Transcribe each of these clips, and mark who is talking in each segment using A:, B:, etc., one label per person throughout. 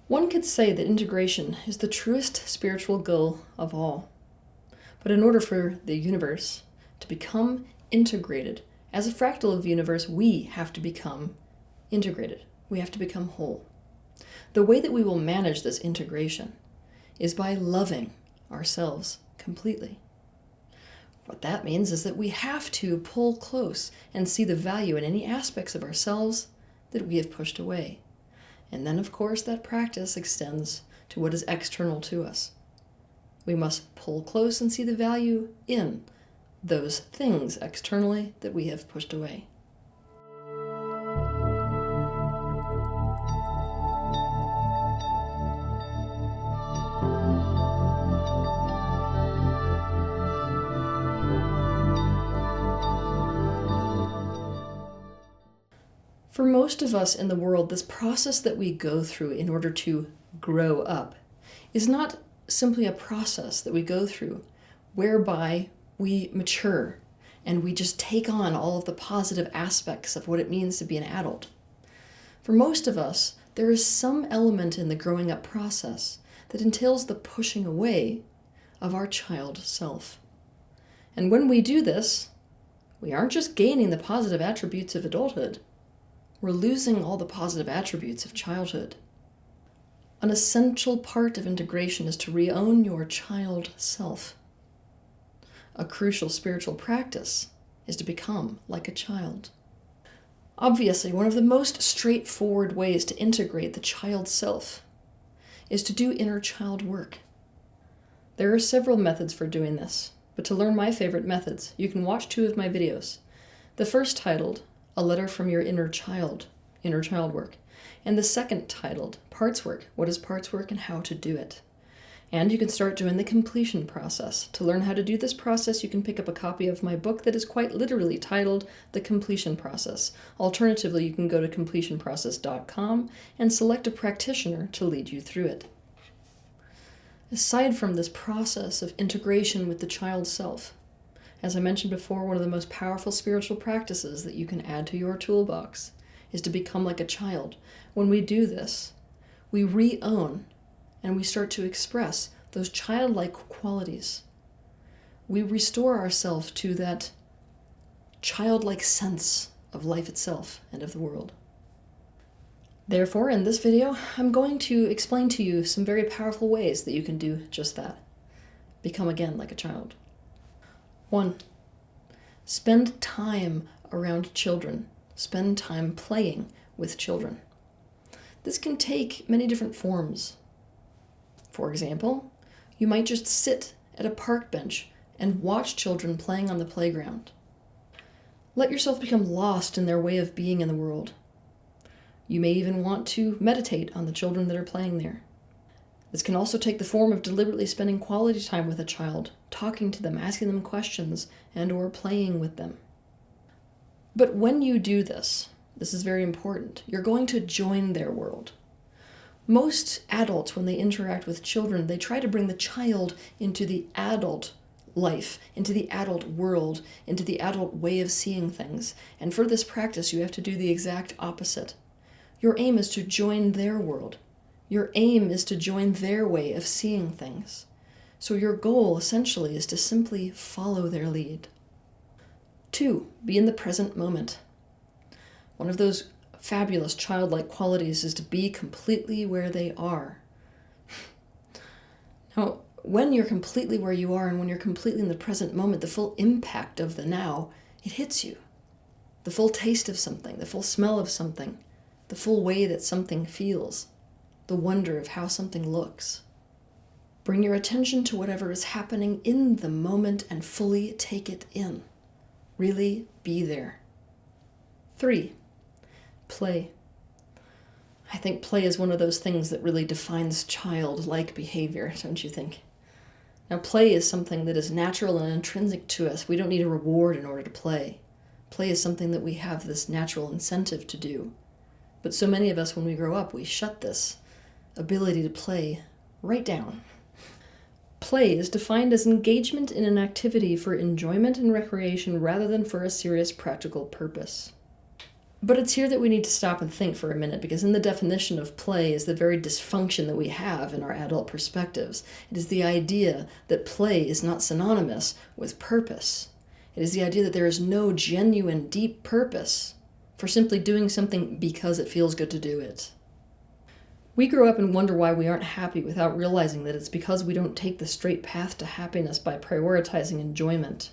A: One could say that integration is the truest spiritual goal of all. But in order for the universe to become integrated, as a fractal of the universe, we have to become integrated. We have to become whole. The way that we will manage this integration is by loving ourselves completely. What that means is that we have to pull close and see the value in any aspects of ourselves that we have pushed away. And then, of course, that practice extends to what is external to us. We must pull close and see the value in those things externally that we have pushed away. For most of us in the world, this process that we go through in order to grow up is not simply a process that we go through whereby we mature and we just take on all of the positive aspects of what it means to be an adult. For most of us, there is some element in the growing up process that entails the pushing away of our child self. And when we do this, we aren't just gaining the positive attributes of adulthood, we're losing all the positive attributes of childhood. An essential part of integration is to re-own your child self. A crucial spiritual practice is to become like a child. Obviously, one of the most straightforward ways to integrate the child self is to do inner child work. There are several methods for doing this, but to learn my favorite methods, you can watch 2 of my videos. The first titled, A Letter from Your Inner Child Work, and the second titled, Parts Work, What is Parts Work and How to Do It. And you can start doing the completion process. To learn how to do this process, you can pick up a copy of my book that is quite literally titled The Completion Process. Alternatively, you can go to completionprocess.com and select a practitioner to lead you through it. Aside from this process of integration with the child self, as I mentioned before, one of the most powerful spiritual practices that you can add to your toolbox is to become like a child. When we do this, we re-own and we start to express those childlike qualities. We restore ourselves to that childlike sense of life itself and of the world. Therefore, in this video, I'm going to explain to you some very powerful ways that you can do just that. Become again like a child. 1. Spend time around children. Spend time playing with children. This can take many different forms. For example, you might just sit at a park bench and watch children playing on the playground. Let yourself become lost in their way of being in the world. You may even want to meditate on the children that are playing there. This can also take the form of deliberately spending quality time with a child, talking to them, asking them questions, and/or playing with them. But when you do this is very important, you're going to join their world. Most adults, when they interact with children, they try to bring the child into the adult life, into the adult world, into the adult way of seeing things. And for this practice, you have to do the exact opposite. Your aim is to join their world. Your aim is to join their way of seeing things. So your goal, essentially, is to simply follow their lead. 2, be in the present moment. One of those fabulous childlike qualities is to be completely where they are. Now, when you're completely where you are and when you're completely in the present moment, the full impact of the now, it hits you. The full taste of something, the full smell of something, the full way that something feels, the wonder of how something looks. Bring your attention to whatever is happening in the moment and fully take it in. Really be there. 3, play. I think play is one of those things that really defines childlike behavior, don't you think? Now, play is something that is natural and intrinsic to us. We don't need a reward in order to play. Play is something that we have this natural incentive to do. But so many of us, when we grow up, we shut this ability to play right down. Play is defined as engagement in an activity for enjoyment and recreation rather than for a serious practical purpose. But it's here that we need to stop and think for a minute, because in the definition of play is the very dysfunction that we have in our adult perspectives. It is the idea that play is not synonymous with purpose. It is the idea that there is no genuine, deep purpose for simply doing something because it feels good to do it. We grow up and wonder why we aren't happy without realizing that it's because we don't take the straight path to happiness by prioritizing enjoyment.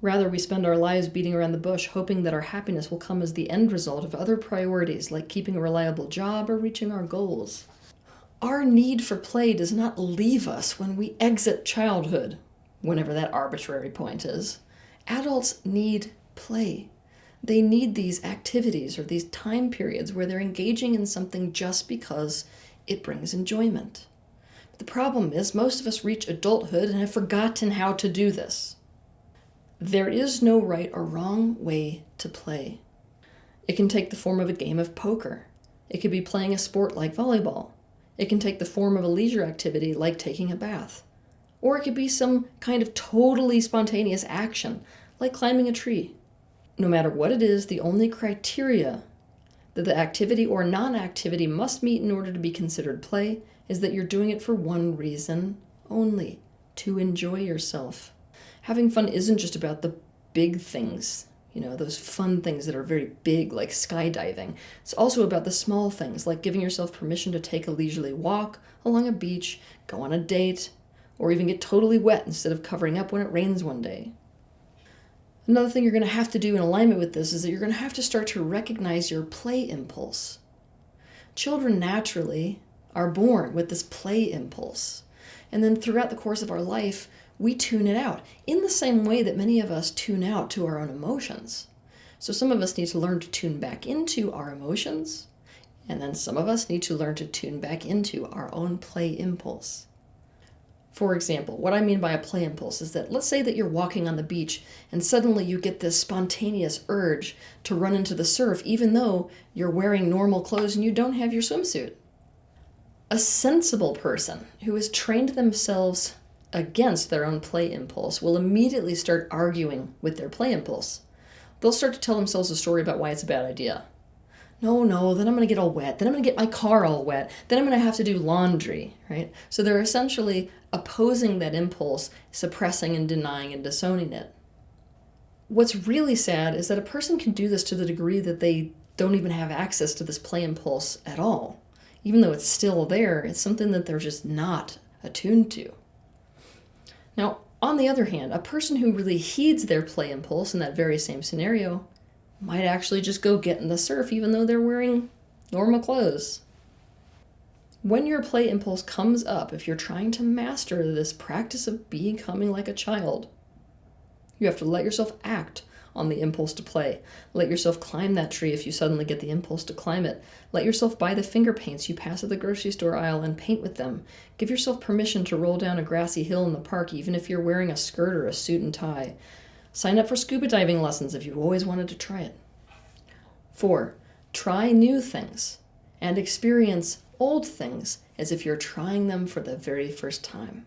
A: Rather, we spend our lives beating around the bush, hoping that our happiness will come as the end result of other priorities, like keeping a reliable job or reaching our goals. Our need for play does not leave us when we exit childhood, whenever that arbitrary point is. Adults need play. They need these activities or these time periods where they're engaging in something just because it brings enjoyment. But the problem is, most of us reach adulthood and have forgotten how to do this. There is no right or wrong way to play. It can take the form of a game of poker. It could be playing a sport like volleyball. It can take the form of a leisure activity like taking a bath. Or it could be some kind of totally spontaneous action like climbing a tree. No matter what it is, the only criteria that the activity or non-activity must meet in order to be considered play is that you're doing it for one reason only: to enjoy yourself. Having fun isn't just about the big things, those fun things that are very big, like skydiving. It's also about the small things, like giving yourself permission to take a leisurely walk along a beach, go on a date, or even get totally wet instead of covering up when it rains one day. Another thing you're going to have to do in alignment with this is that you're going to have to start to recognize your play impulse. Children naturally are born with this play impulse. And then throughout the course of our life, we tune it out in the same way that many of us tune out to our own emotions. So some of us need to learn to tune back into our emotions, and then some of us need to learn to tune back into our own play impulse. For example, what I mean by a play impulse is that, let's say that you're walking on the beach and suddenly you get this spontaneous urge to run into the surf even though you're wearing normal clothes and you don't have your swimsuit. A sensible person who has trained themselves against their own play impulse will immediately start arguing with their play impulse. They'll start to tell themselves a story about why it's a bad idea. No, then I'm going to get all wet. Then I'm going to get my car all wet. Then I'm going to have to do laundry, right? So they're essentially opposing that impulse, suppressing and denying and disowning it. What's really sad is that a person can do this to the degree that they don't even have access to this play impulse at all. Even though it's still there, it's something that they're just not attuned to. Now, on the other hand, a person who really heeds their play impulse in that very same scenario might actually just go get in the surf even though they're wearing normal clothes. When your play impulse comes up, if you're trying to master this practice of becoming like a child, you have to let yourself act on the impulse to play. Let yourself climb that tree if you suddenly get the impulse to climb it. Let yourself buy the finger paints you pass at the grocery store aisle and paint with them. Give yourself permission to roll down a grassy hill in the park even if you're wearing a skirt or a suit and tie. Sign up for scuba diving lessons if you've always wanted to try it. 4. Try new things and experience old things as if you're trying them for the very first time.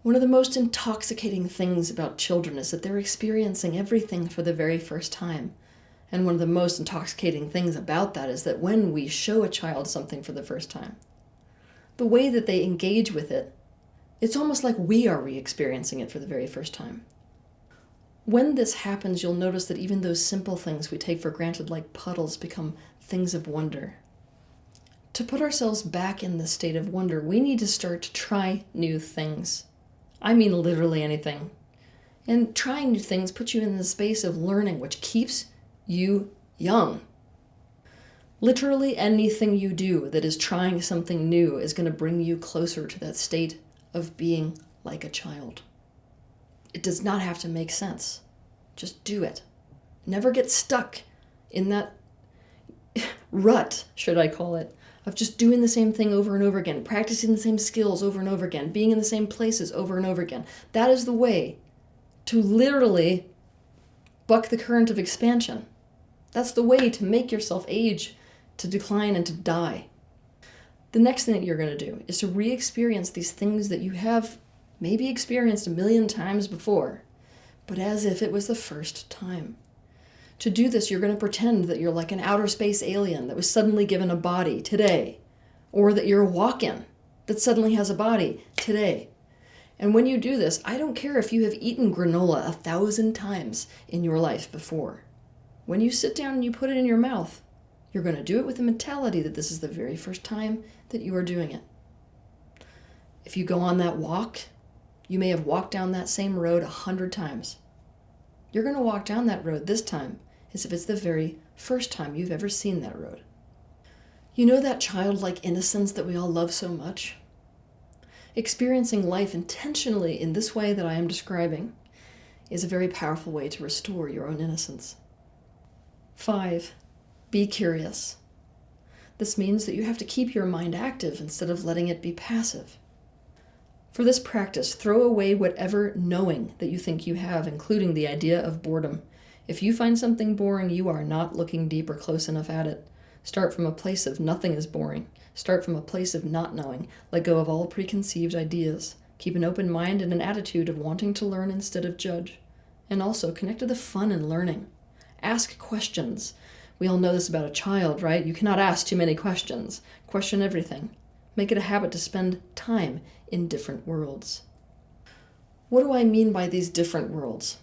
A: One of the most intoxicating things about children is that they're experiencing everything for the very first time. And one of the most intoxicating things about that is that when we show a child something for the first time, the way that they engage with it, it's almost like we are re-experiencing it for the very first time. When this happens, you'll notice that even those simple things we take for granted, like puddles, become things of wonder. To put ourselves back in this state of wonder, we need to start to try new things. I mean literally anything. And trying new things puts you in the space of learning, which keeps you young. Literally anything you do that is trying something new is going to bring you closer to that state of being like a child. It does not have to make sense. Just do it. Never get stuck in that rut, should I call it, of just doing the same thing over and over again, practicing the same skills over and over again, being in the same places over and over again. That is the way to literally buck the current of expansion. That's the way to make yourself age, to decline, and to die. The next thing that you're going to do is to re-experience these things that you have maybe experienced 1,000,000 times before, but as if it was the first time. To do this, you're going to pretend that you're like an outer space alien that was suddenly given a body today, or that you're a walk-in that suddenly has a body today. And when you do this, I don't care if you have eaten granola 1,000 times in your life before. When you sit down and you put it in your mouth, you're going to do it with the mentality that this is the very first time that you are doing it. If you go on that walk, you may have walked down that same road 100 times. You're going to walk down that road this time as if it's the very first time you've ever seen that road. You know that childlike innocence that we all love so much? Experiencing life intentionally in this way that I am describing is a very powerful way to restore your own innocence. 5. Be curious. This means that you have to keep your mind active instead of letting it be passive. For this practice, throw away whatever knowing that you think you have, including the idea of boredom. If you find something boring, you are not looking deep or close enough at it. Start from a place of nothing is boring. Start from a place of not knowing. Let go of all preconceived ideas. Keep an open mind and an attitude of wanting to learn instead of judge. And also connect to the fun in learning. Ask questions. We all know this about a child, right? You cannot ask too many questions. Question everything. Make it a habit to spend time in different worlds. What do I mean by these different worlds?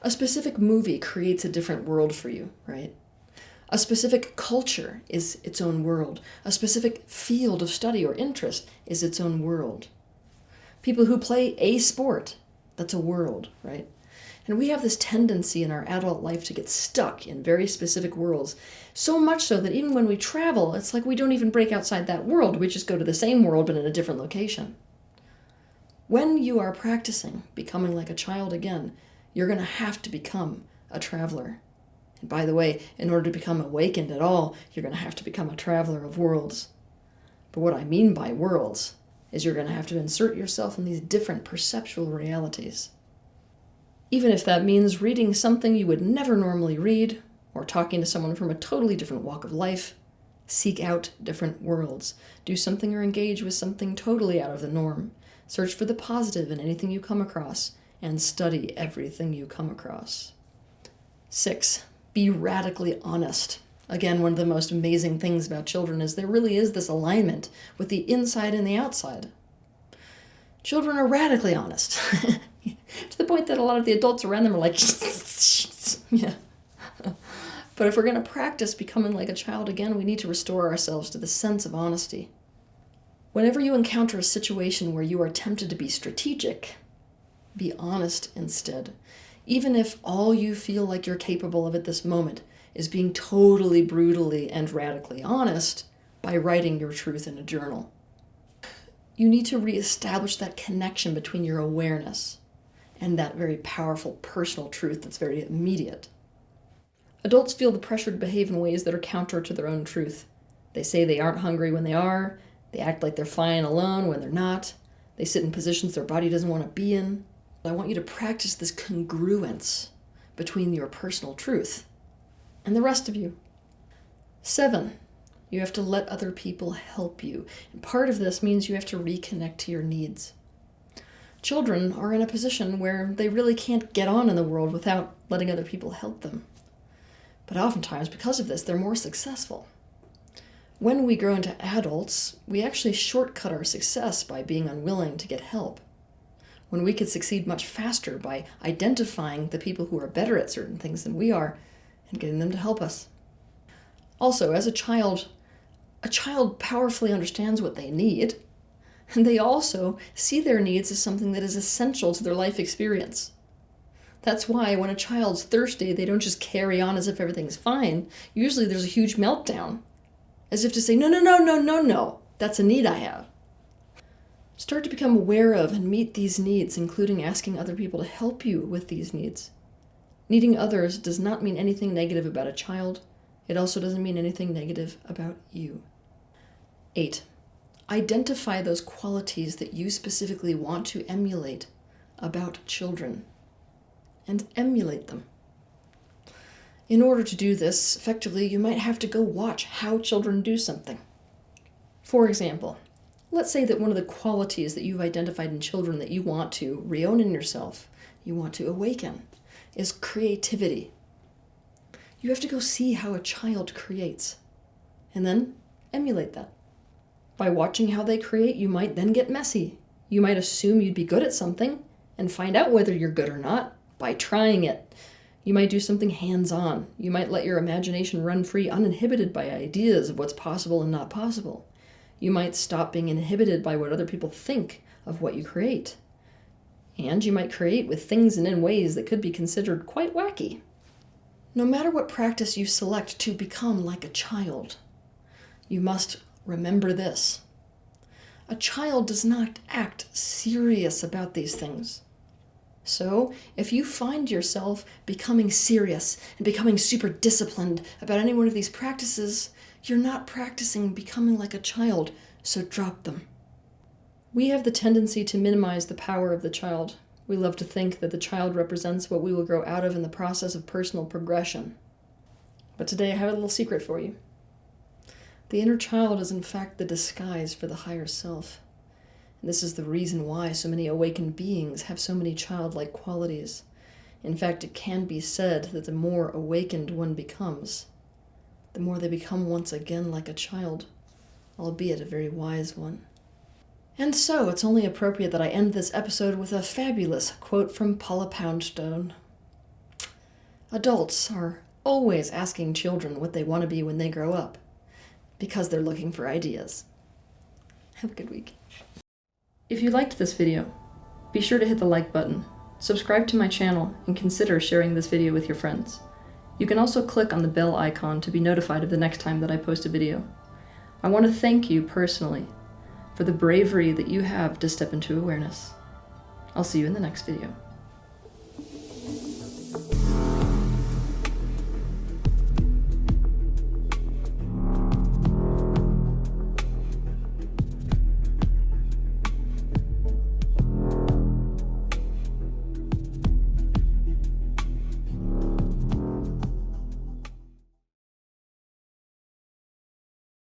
A: A specific movie creates a different world for you, right? A specific culture is its own world. A specific field of study or interest is its own world. People who play a sport, that's a world, right? And we have this tendency in our adult life to get stuck in very specific worlds, so much so that even when we travel, it's like we don't even break outside that world. We just go to the same world, but in a different location. When you are practicing becoming like a child again, you're going to have to become a traveler. And by the way, in order to become awakened at all, you're going to have to become a traveler of worlds. But what I mean by worlds is you're going to have to insert yourself in these different perceptual realities. Even if that means reading something you would never normally read, or talking to someone from a totally different walk of life, seek out different worlds. Do something or engage with something totally out of the norm. Search for the positive in anything you come across, and study everything you come across. 6. Be radically honest. Again, one of the most amazing things about children is there really is this alignment with the inside and the outside. Children are radically honest. To the point that a lot of the adults around them are like, yeah. But if we're going to practice becoming like a child again, we need to restore ourselves to the sense of honesty. Whenever you encounter a situation where you are tempted to be strategic, be honest instead. Even if all you feel like you're capable of at this moment is being totally, brutally, and radically honest by writing your truth in a journal. You need to reestablish that connection between your awareness and that very powerful personal truth that's very immediate. Adults feel the pressure to behave in ways that are counter to their own truth. They say they aren't hungry when they are. They act like they're fine alone when they're not. They sit in positions their body doesn't want to be in. I want you to practice this congruence between your personal truth and the rest of you. 7. You have to let other people help you. And part of this means you have to reconnect to your needs. Children are in a position where they really can't get on in the world without letting other people help them. But oftentimes, because of this, they're more successful. When we grow into adults, we actually shortcut our success by being unwilling to get help. When we could succeed much faster by identifying the people who are better at certain things than we are and getting them to help us. Also, as a child powerfully understands what they need, and they also see their needs as something that is essential to their life experience. That's why when a child's thirsty, they don't just carry on as if everything's fine. Usually there's a huge meltdown, as if to say, no, that's a need I have. Start to become aware of and meet these needs, including asking other people to help you with these needs. Needing others does not mean anything negative about a child. It also doesn't mean anything negative about you. 8. Identify those qualities that you specifically want to emulate about children, and emulate them. In order to do this effectively, you might have to go watch how children do something. For example, let's say that one of the qualities that you've identified in children that you want to reown in yourself, you want to awaken, is creativity. You have to go see how a child creates, and then emulate that. By watching how they create, you might then get messy. You might assume you'd be good at something and find out whether you're good or not by trying it. You might do something hands-on. You might let your imagination run free, uninhibited by ideas of what's possible and not possible. You might stop being inhibited by what other people think of what you create. And you might create with things and in ways that could be considered quite wacky. No matter what practice you select to become like a child, you must remember this. A child does not act serious about these things. So, if you find yourself becoming serious and becoming super disciplined about any one of these practices, you're not practicing becoming like a child, so drop them. We have the tendency to minimize the power of the child. We love to think that the child represents what we will grow out of in the process of personal progression. But today I have a little secret for you. The inner child is in fact the disguise for the higher self. And this is the reason why so many awakened beings have so many childlike qualities. In fact, it can be said that the more awakened one becomes, the more they become once again like a child, albeit a very wise one. And so, it's only appropriate that I end this episode with a fabulous quote from Paula Poundstone. Adults are always asking children what they want to be when they grow up, because they're looking for ideas. Have a good week. If you liked this video, be sure to hit the like button, subscribe to my channel, and consider sharing this video with your friends. You can also click on the bell icon to be notified of the next time that I post a video. I want to thank you personally for the bravery that you have to step into awareness. I'll see you in the next video.